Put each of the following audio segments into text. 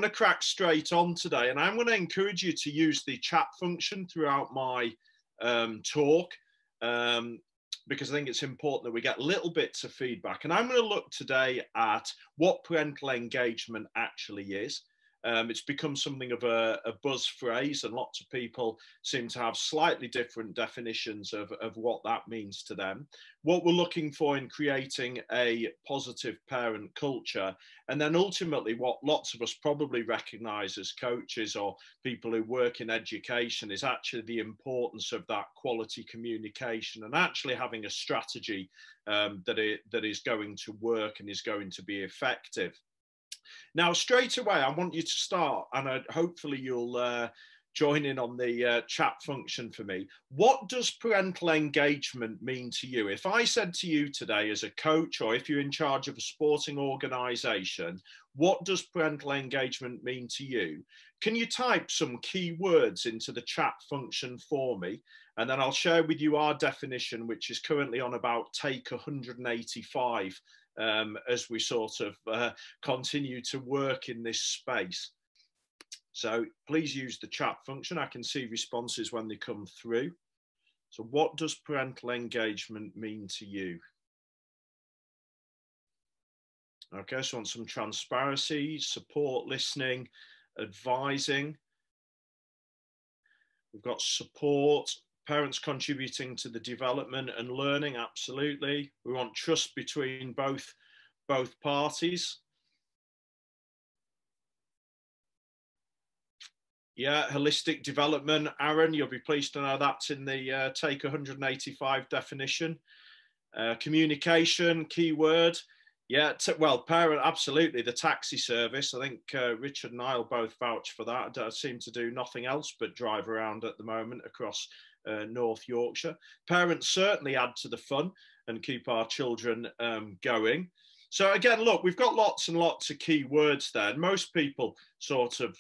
going to crack straight on today, and I'm going to encourage you to use the chat function throughout my talk, because I think it's important that we get little bits of feedback. And I'm going to look today at what parental engagement actually is. It's become something of a buzz phrase, and lots of people seem to have slightly different definitions of what that means to them. What we're looking for in creating a positive parent culture, and then ultimately what lots of us probably recognise as coaches or people who work in education, is actually the importance of that quality communication and actually having a strategy that is going to work and is going to be effective. Now, straight away, I want you to start, and hopefully you'll join in on the chat function for me. What does parental engagement mean to you? If I said to you today as a coach, or if you're in charge of a sporting organisation, what does parental engagement mean to you? Can you type some key words into the chat function for me? And then I'll share with you our definition, which is currently on about take 185. As we sort of continue to work in this space. So please use the chat function. I can see responses when they come through. So what does parental engagement mean to you? Okay, so I want some transparency, support, listening, advising. We've got support. Parents contributing to the development and learning, absolutely. We want trust between both parties. Yeah, holistic development. Aaron, you'll be pleased to know that's in the take 185 definition. Communication, keyword. Yeah, well, parent, absolutely. The taxi service. I think Richard and I'll both vouch for that. I seem to do nothing else but drive around at the moment across North Yorkshire. Parents certainly add to the fun and keep our children going. So again, look, we've got lots and lots of key words there. Most people sort of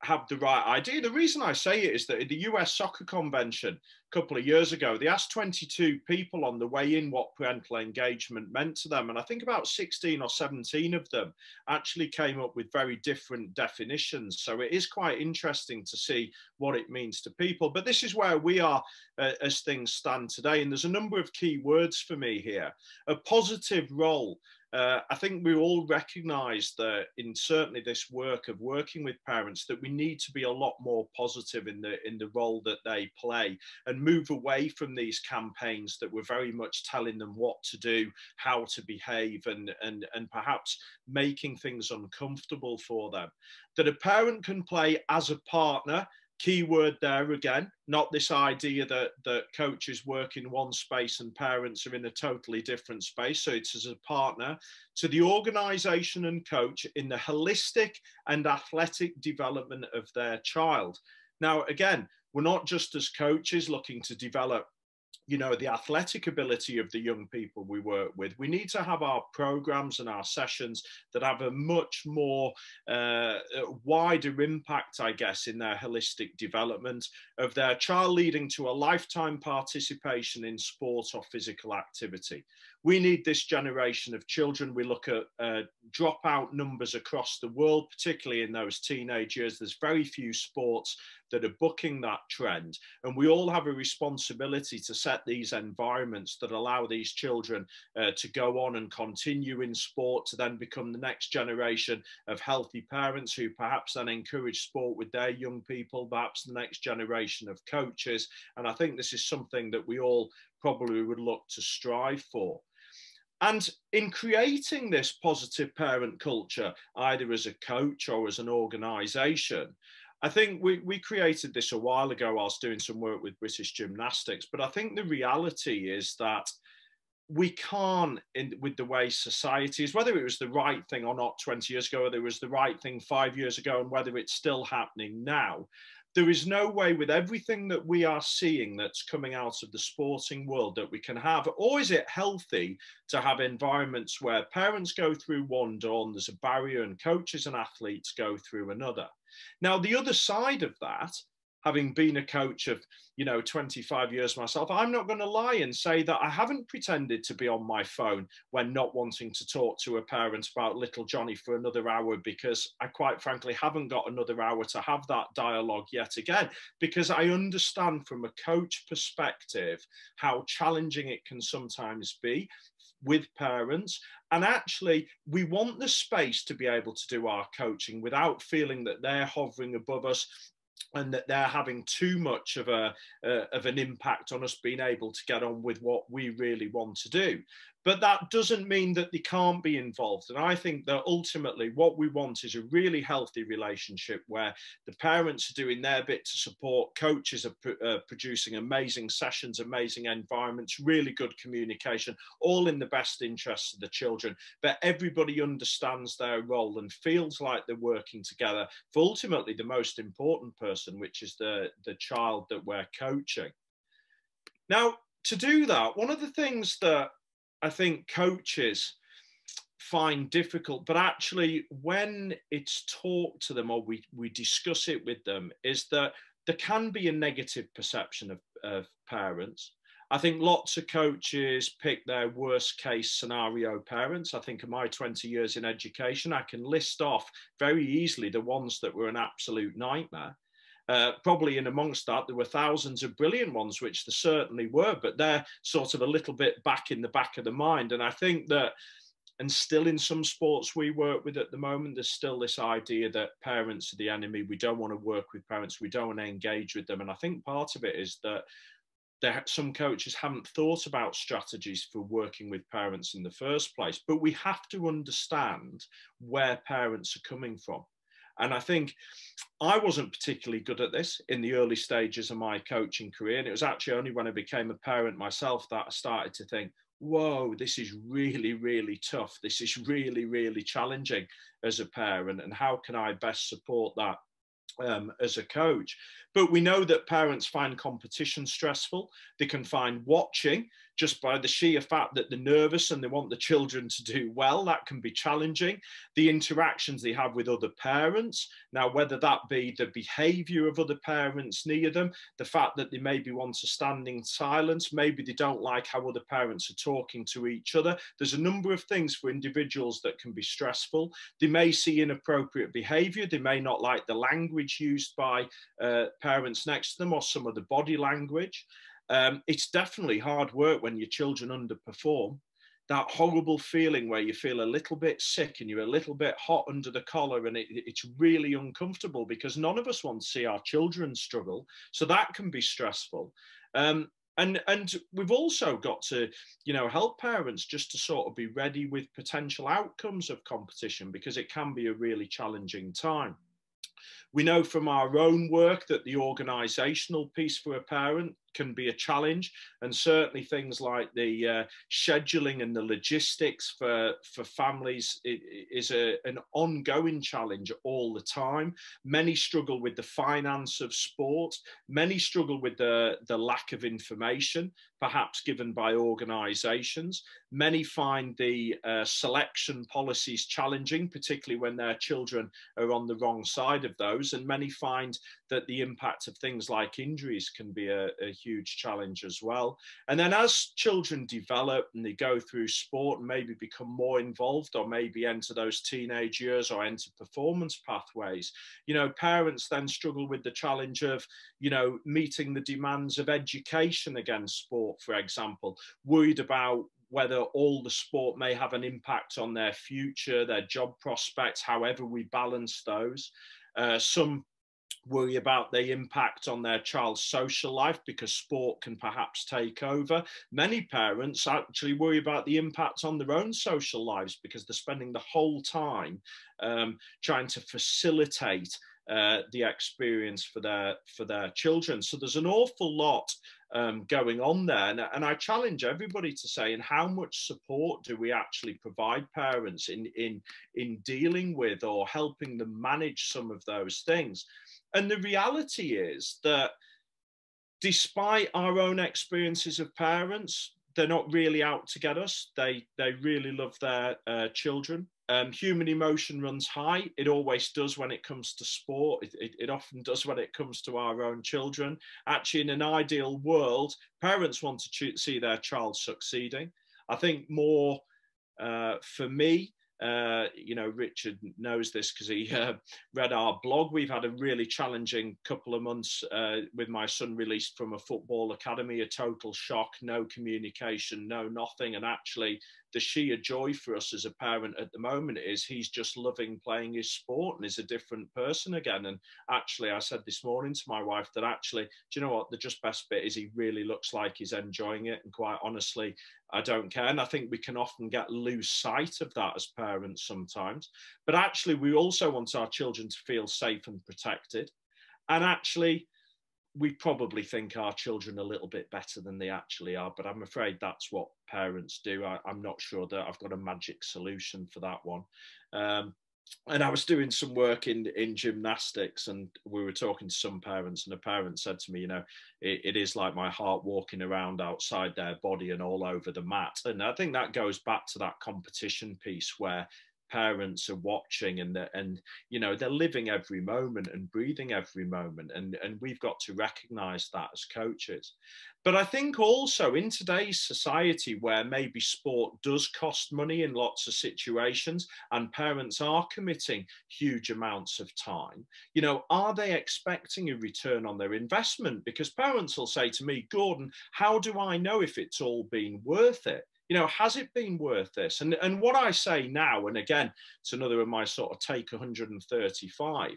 have the right idea. The reason I say it is that in the US Soccer Convention a couple of years ago, they asked 22 people on the way in what parental engagement meant to them. And I think about 16 or 17 of them actually came up with very different definitions. So it is quite interesting to see what it means to people. But this is where we are as things stand today. And there's a number of key words for me here. A positive role. I think we all recognise that in certainly this work of working with parents, that we need to be a lot more positive in the role that they play, and move away from these campaigns that we're very much telling them what to do, how to behave, and perhaps making things uncomfortable for them. That a parent can play as a partner. Keyword there again, not this idea that coaches work in one space and parents are in a totally different space. So it's as a partner to the organisation and coach in the holistic and athletic development of their child. Now, again, we're not just as coaches looking to develop, you know, the athletic ability of the young people we work with. We need to have our programs and our sessions that have a much more wider impact, I guess, in their holistic development of their child, leading to a lifetime participation in sport or physical activity. We need this generation of children. We look at dropout numbers across the world, particularly in those teenage years. There's very few sports that are booking that trend. And we all have a responsibility to set these environments that allow these children to go on and continue in sport, to then become the next generation of healthy parents who perhaps then encourage sport with their young people, perhaps the next generation of coaches. And I think this is something that we all probably would look to strive for. And in creating this positive parent culture, either as a coach or as an organisation, I think we created this a while ago whilst doing some work with British Gymnastics. But I think the reality is that we can't, with the way society is, whether it was the right thing or not 20 years ago, whether it was the right thing 5 years ago, and whether it's still happening now, there is no way with everything that we are seeing that's coming out of the sporting world that we can have, or is it healthy to have environments where parents go through one door and there's a barrier and coaches and athletes go through another. Now, the other side of that having been a coach of, 25 years myself, I'm not going to lie and say that I haven't pretended to be on my phone when not wanting to talk to a parent about little Johnny for another hour, because I quite frankly haven't got another hour to have that dialogue yet again, because I understand from a coach perspective how challenging it can sometimes be with parents. And actually, we want the space to be able to do our coaching without feeling that they're hovering above us and that they're having too much of an impact on us being able to get on with what we really want to do. But that doesn't mean that they can't be involved. And I think that ultimately what we want is a really healthy relationship where the parents are doing their bit to support, coaches are producing amazing sessions, amazing environments, really good communication, all in the best interests of the children. But everybody understands their role and feels like they're working together for ultimately the most important person, which is the child that we're coaching. Now, to do that, one of the things that I think coaches find difficult, but actually when it's talked to them or we discuss it with them, is that there can be a negative perception of parents. I think lots of coaches pick their worst case scenario parents. I think in my 20 years in education, I can list off very easily the ones that were an absolute nightmare. Probably in amongst that, there were thousands of brilliant ones, which there certainly were, but they're sort of a little bit back in the back of the mind. And I think that, and still in some sports we work with at the moment, there's still this idea that parents are the enemy. We don't want to work with parents. We don't want to engage with them. And I think part of it is that some coaches haven't thought about strategies for working with parents in the first place. But we have to understand where parents are coming from. And I think I wasn't particularly good at this in the early stages of my coaching career. And it was actually only when I became a parent myself that I started to think, whoa, this is really, really tough. This is really, really challenging as a parent. And how can I best support that as a coach? But we know that parents find competition stressful. They can find watching, just by the sheer fact that they're nervous and they want the children to do well, that can be challenging. The interactions they have with other parents, now whether that be the behavior of other parents near them, the fact that they maybe want to stand in silence, maybe they don't like how other parents are talking to each other. There's a number of things for individuals that can be stressful. They may see inappropriate behavior. They may not like the language used by parents next to them or some of the body language. It's definitely hard work when your children underperform. That horrible feeling where you feel a little bit sick and you're a little bit hot under the collar, and it's really uncomfortable because none of us want to see our children struggle. So that can be stressful. And we've also got to, help parents just to sort of be ready with potential outcomes of competition, because it can be a really challenging time. We know from our own work that the organisational piece for a parent can be a challenge, and certainly things like the scheduling and the logistics for families is an ongoing challenge all the time. Many struggle with the finance of sport. Many struggle with the lack of information, perhaps given by organisations. Many find the selection policies challenging, particularly when their children are on the wrong side of those. And many find that the impact of things like injuries can be a huge challenge as well. And then as children develop and they go through sport and maybe become more involved, or maybe enter those teenage years or enter performance pathways, parents then struggle with the challenge of, meeting the demands of education against sport, for example, worried about whether all the sport may have an impact on their future, their job prospects, however we balance those. Some worry about the impact on their child's social life because sport can perhaps take over. Many parents actually worry about the impact on their own social lives because they're spending the whole time trying to facilitate the experience for their children. So there's an awful lot going on there. And I challenge everybody to say, and how much support do we actually provide parents in dealing with or helping them manage some of those things? And the reality is that despite our own experiences of parents, they're not really out to get us. They really love their children. Human emotion runs high. It always does when it comes to sport. It often does when it comes to our own children. Actually, in an ideal world, parents want to see their child succeeding. I think more for me, Richard knows this because he read our blog. We've had a really challenging couple of months with my son released from a football academy, a total shock, no communication, no nothing. And actually, the sheer joy for us as a parent at the moment is he's just loving playing his sport and is a different person again. And actually, I said this morning to my wife that actually, do you know what? The just best bit is he really looks like he's enjoying it. And quite honestly, I don't care. And I think we can often lose sight of that as parents sometimes. But actually, we also want our children to feel safe and protected. And actually, we probably think our children a little bit better than they actually are, but I'm afraid that's what parents do. I'm not sure that I've got a magic solution for that one. And I was doing some work in gymnastics, and we were talking to some parents, and a parent said to me, it is like my heart walking around outside their body and all over the mat. And I think that goes back to that competition piece where parents are watching and they're living every moment and breathing every moment, and we've got to recognize that as coaches. But I think also in today's society where maybe sport does cost money in lots of situations and parents are committing huge amounts of time, are they expecting a return on their investment? Because parents will say to me, Gordon, how do I know if it's all been worth it? Has it been worth this? And what I say now, and again, it's another of my sort of take 135,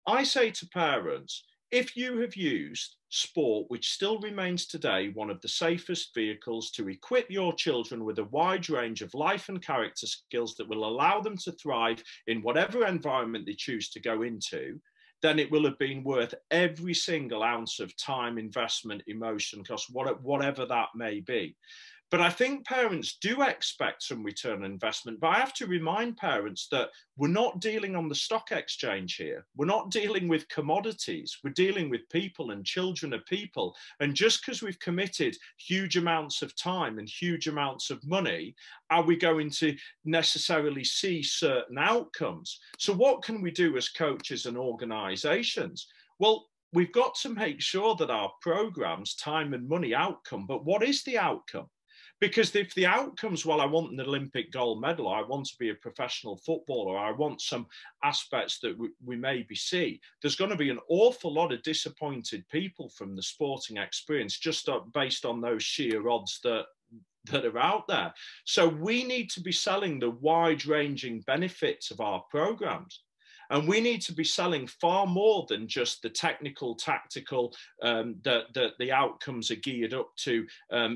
I say to parents, if you have used sport, which still remains today one of the safest vehicles to equip your children with a wide range of life and character skills that will allow them to thrive in whatever environment they choose to go into, then it will have been worth every single ounce of time, investment, emotion, cost, whatever that may be. But I think parents do expect some return on investment. But I have to remind parents that we're not dealing on the stock exchange here. We're not dealing with commodities. We're dealing with people, and children are people. And just because we've committed huge amounts of time and huge amounts of money, are we going to necessarily see certain outcomes? So what can we do as coaches and organizations? Well, we've got to make sure that our programs, time and money, outcome. But what is the outcome? Because if the outcomes, well, I want an Olympic gold medal, I want to be a professional footballer, I want some aspects that we maybe see, there's going to be an awful lot of disappointed people from the sporting experience just based on those sheer odds that are out there. So we need to be selling the wide-ranging benefits of our programs. And we need to be selling far more than just the technical, tactical, that the outcomes are geared up to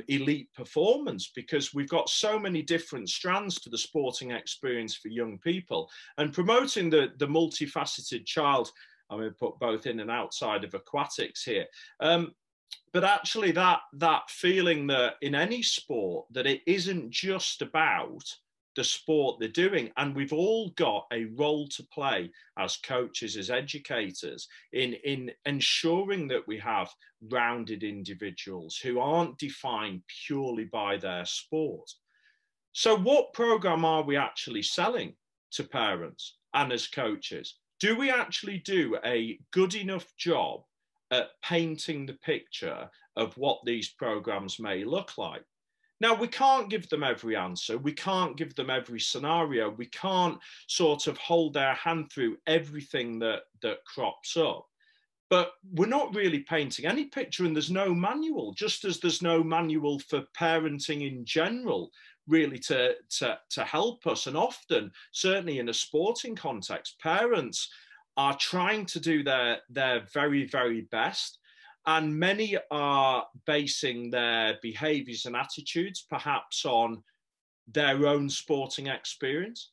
elite performance, because we've got so many different strands to the sporting experience for young people. And promoting the multifaceted child, I'm going to put both in and outside of aquatics here. But actually that feeling that in any sport, that it isn't just about the sport they're doing. And we've all got a role to play as coaches, as educators, in ensuring that we have rounded individuals who aren't defined purely by their sport. So what program are we actually selling to parents and as coaches? Do we actually do a good enough job at painting the picture of what these programs may look like? Now, we can't give them every answer. We can't give them every scenario. We can't sort of hold their hand through everything that crops up. But we're not really painting any picture, and there's no manual, just as there's no manual for parenting in general, really to help us. And often, certainly in a sporting context, parents are trying to do their very, very best. And many are basing their behaviours and attitudes perhaps on their own sporting experience,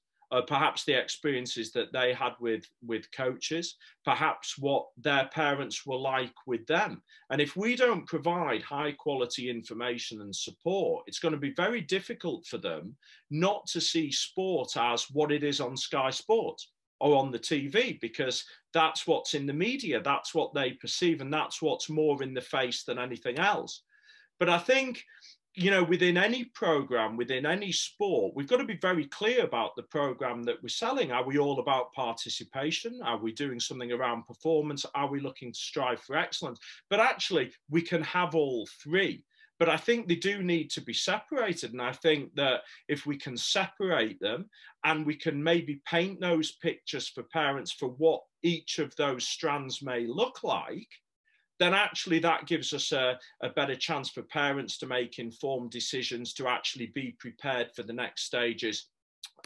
perhaps the experiences that they had with coaches, perhaps what their parents were like with them. And if we don't provide high quality information and support, it's going to be very difficult for them not to see sport as what it is on Sky Sports or on the TV, because that's what's in the media, that's what they perceive, and that's what's more in the face than anything else. But I think, you know, within any program, within any sport, we've got to be very clear about the program that we're selling. Are we all about participation? Are we doing something around performance? Are we looking to strive for excellence? But actually, we can have all three. But I think they do need to be separated. And I think that if we can separate them and we can maybe paint those pictures for parents for what each of those strands may look like, then actually that gives us a better chance for parents to make informed decisions, to actually be prepared for the next stages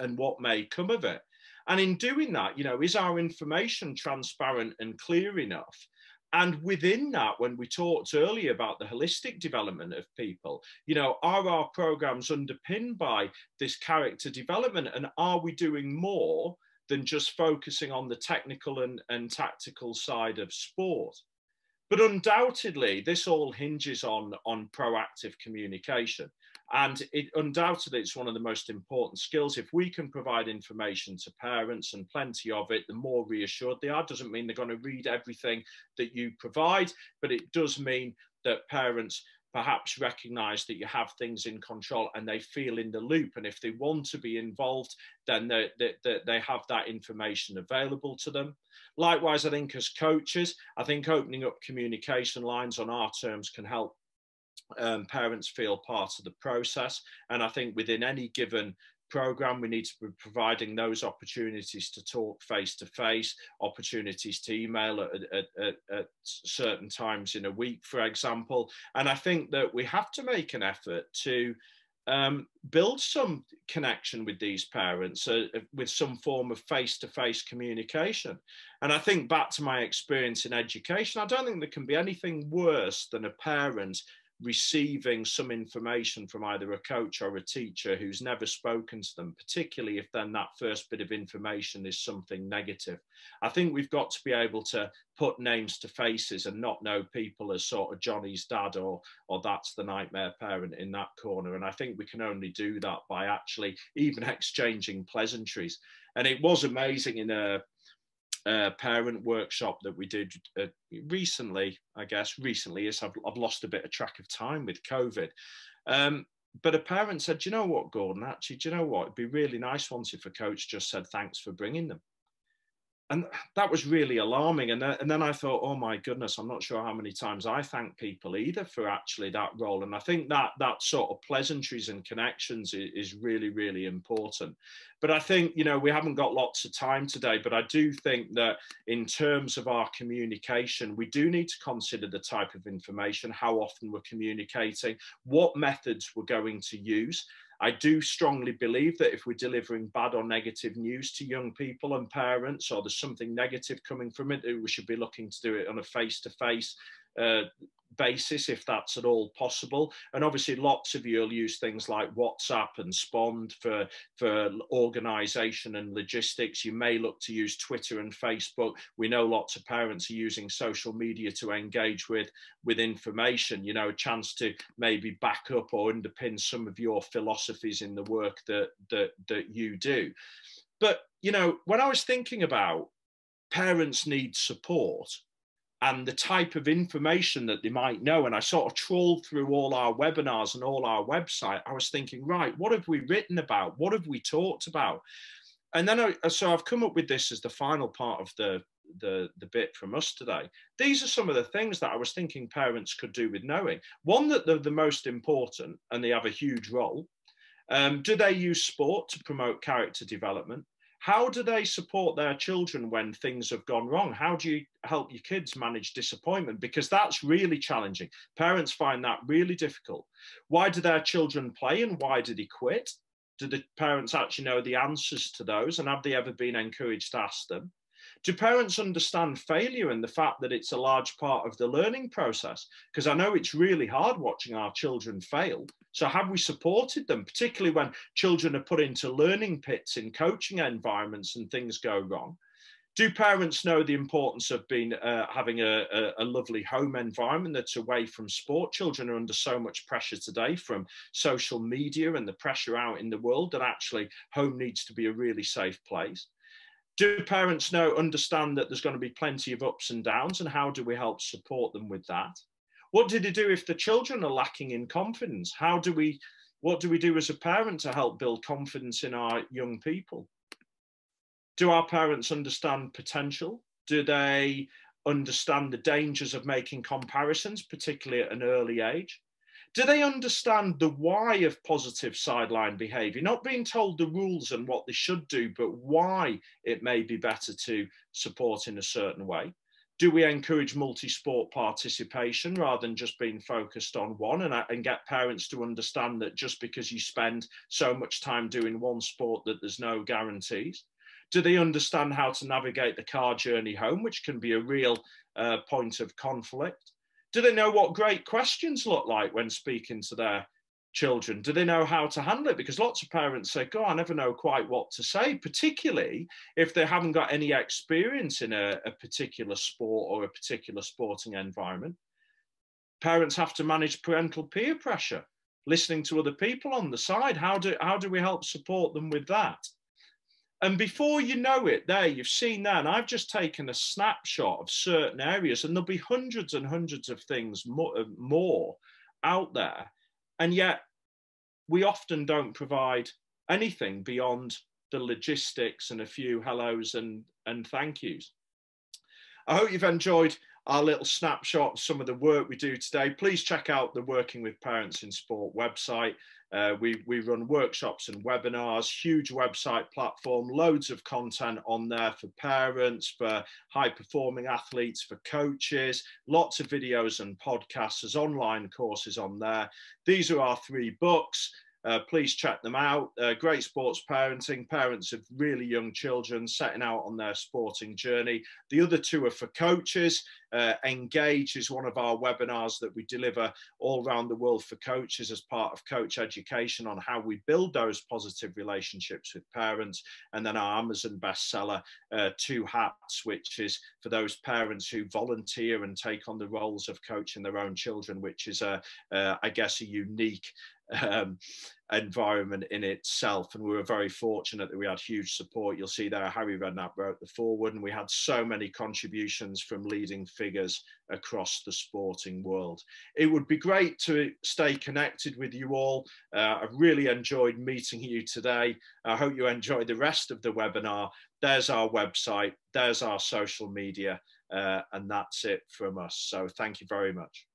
and what may come of it. And in doing that, you know, is our information transparent and clear enough? And within that, when we talked earlier about the holistic development of people, you know, are our programs underpinned by this character development? And are we doing more than just focusing on the technical and tactical side of sport? But undoubtedly, this all hinges on proactive communication. And undoubtedly, it's one of the most important skills. If we can provide information to parents, and plenty of it, the more reassured they are. Doesn't mean they're going to read everything that you provide, but it does mean that parents perhaps recognize that you have things in control and they feel in the loop. And if they want to be involved, then they have that information available to them. Likewise, I think as coaches, I think opening up communication lines on our terms can help parents feel part of the process. And I think within any given program, we need to be providing those opportunities to talk face to face, opportunities to email at certain times in a week, for example. And I think that we have to make an effort to build some connection with these parents with some form of face-to-face communication. And I think back to my experience in education, I don't think there can be anything worse than a parent receiving some information from either a coach or a teacher who's never spoken to them, particularly if then that first bit of information is something negative. I think we've got to be able to put names to faces and not know people as sort of Johnny's dad or that's the nightmare parent in that corner. And I think we can only do that by actually even exchanging pleasantries. And it was amazing in a parent workshop that we did recently, I guess recently is I've lost a bit of track of time with COVID. But a parent said, you know what, Gordon, actually, do you know what? It'd be really nice once if a coach just said, thanks for bringing them. And that was really alarming. And then I thought, oh my goodness, I'm not sure how many times I thank people either for actually that role. And I think that sort of pleasantries and connections is really, really important. But I think, you know, we haven't got lots of time today, but I do think that in terms of our communication, we do need to consider the type of information, how often we're communicating, what methods we're going to use. I do strongly believe that if we're delivering bad or negative news to young people and parents, or there's something negative coming from it, we should be looking to do it on a face-to-face basis, if that's at all possible. And obviously lots of you will use things like WhatsApp and Spond for organization and logistics. You may look to use Twitter and Facebook. We know lots of parents are using social media to engage with information, you know, a chance to maybe back up or underpin some of your philosophies in the work that you do. But, you know, when I was thinking about parents need support and the type of information that they might know, and I sort of trawled through all our webinars and all our website, I was thinking, right, what have we written about? What have we talked about? And then so I've come up with this as the final part of the bit from us today. These are some of the things that I was thinking parents could do with knowing. One, that they're the most important and they have a huge role. Do they use sport to promote character development? How do they support their children when things have gone wrong? How do you help your kids manage disappointment? Because that's really challenging. Parents find that really difficult. Why do their children play and why do they quit? Do the parents actually know the answers to those? And have they ever been encouraged to ask them? Do parents understand failure and the fact that it's a large part of the learning process? Because I know it's really hard watching our children fail. So have we supported them, particularly when children are put into learning pits in coaching environments and things go wrong? Do parents know the importance of having a lovely home environment that's away from sport? Children are under so much pressure today from social media and the pressure out in the world that actually home needs to be a really safe place. Do parents understand that there's going to be plenty of ups and downs, and how do we help support them with that? What do they do if the children are lacking in confidence? What do we do as a parent to help build confidence in our young people? Do our parents understand potential? Do they understand the dangers of making comparisons, particularly at an early age? Do they understand the why of positive sideline behaviour? Not being told the rules and what they should do, but why it may be better to support in a certain way. Do we encourage multi-sport participation rather than just being focused on one, and get parents to understand that just because you spend so much time doing one sport that there's no guarantees? Do they understand how to navigate the car journey home, which can be a real point of conflict? Do they know what great questions look like when speaking to their children? Do they know how to handle it? Because lots of parents say, God, I never know quite what to say, particularly if they haven't got any experience in a particular sport or a particular sporting environment. Parents have to manage parental peer pressure, listening to other people on the side. How do we help support them with that? And before you know it, there, you've seen that. And I've just taken a snapshot of certain areas, and there'll be hundreds and hundreds of things more out there. And yet we often don't provide anything beyond the logistics and a few hellos and thank yous. I hope you've enjoyed our little snapshot of some of the work we do today. Please check out the Working with Parents in Sport website. We run workshops and webinars, huge website platform, loads of content on there for parents, for high-performing athletes, for coaches, lots of videos and podcasts, there's online courses on there. These are our 3 books. Please check them out. Great sports parenting, parents of really young children setting out on their sporting journey. The other 2 are for coaches. Engage is one of our webinars that we deliver all around the world for coaches as part of coach education on how we build those positive relationships with parents. And then our Amazon bestseller, 2 Hats, which is for those parents who volunteer and take on the roles of coaching their own children, which is I guess a unique environment in itself. And we were very fortunate that we had huge support. You'll see there Harry Redknapp wrote the foreword, and we had so many contributions from leading figures across the sporting world. It would be great to stay connected with you all. I've really enjoyed meeting you today. I hope you enjoy the rest of the webinar. There's our website, there's our social media, and that's it from us. So thank you very much.